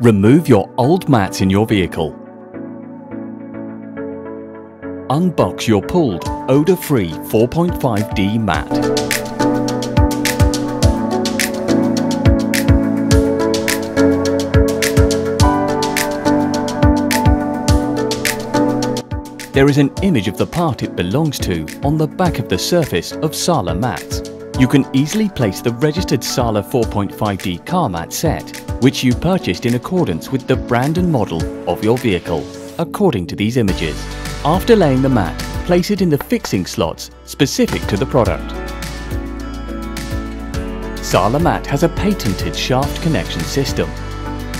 Remove your old mats in your vehicle. Unbox your pulled, odor-free 4.5D mat. There is an image of the part it belongs to on the back of the surface of Sahler mats. You can easily place the registered Sahler 4.5D car mat set, which you purchased in accordance with the brand and model of your vehicle, according to these images. After laying the mat, place it in the fixing slots specific to the product. Sahler mat has a patented shaft connection system.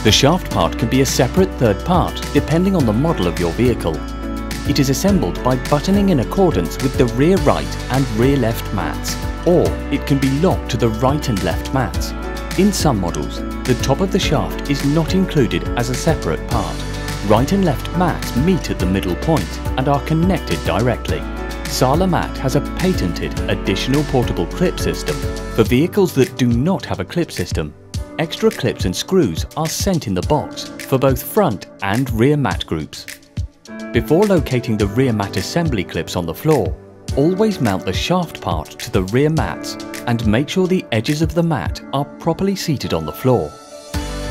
The shaft part can be a separate third part depending on the model of your vehicle. It is assembled by buttoning in accordance with the rear right and rear left mats, or it can be locked to the right and left mats. In some models, the top of the shaft is not included as a separate part. Right and left mats meet at the middle point and are connected directly. Sahler mat has a patented additional portable clip system. For vehicles that do not have a clip system, extra clips and screws are sent in the box for both front and rear mat groups. Before locating the rear mat assembly clips on the floor, always mount the shaft part to the rear mats and make sure the edges of the mat are properly seated on the floor.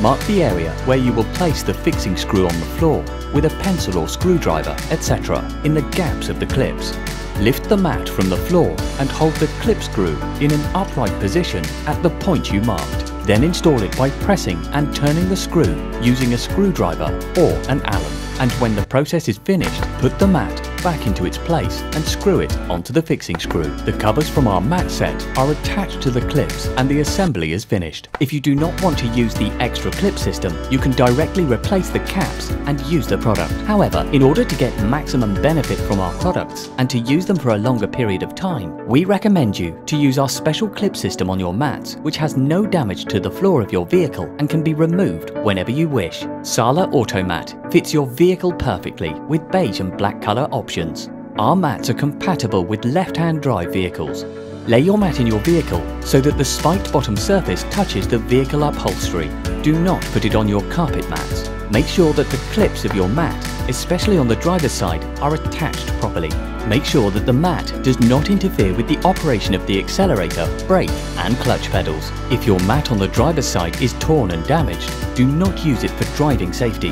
Mark the area where you will place the fixing screw on the floor with a pencil or screwdriver, etc. in the gaps of the clips. Lift the mat from the floor and hold the clip screw in an upright position at the point you marked. Then install it by pressing and turning the screw using a screwdriver or an Allen. And when the process is finished, put the mat back into its place and screw it onto the fixing screw. The covers from our mat set are attached to the clips and the assembly is finished. If you do not want to use the extra clip system, you can directly replace the caps and use the product. However, in order to get maximum benefit from our products and to use them for a longer period of time, we recommend you to use our special clip system on your mats, which has no damage to the floor of your vehicle and can be removed whenever you wish. Sahler Automat fits your vehicle perfectly with beige and black color options. Our mats are compatible with left-hand drive vehicles. Lay your mat in your vehicle so that the spiked bottom surface touches the vehicle upholstery. Do not put it on your carpet mats. Make sure that the clips of your mat, especially on the driver's side, are attached properly. Make sure that the mat does not interfere with the operation of the accelerator, brake and clutch pedals. If your mat on the driver's side is torn and damaged, do not use it for driving safety.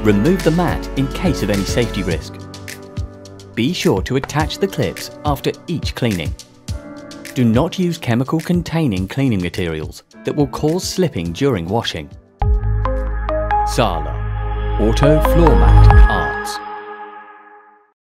Remove the mat in case of any safety risk. Be sure to attach the clips after each cleaning. Do not use chemical-containing cleaning materials that will cause slipping during washing. Sahler Auto Floor Mat Arts.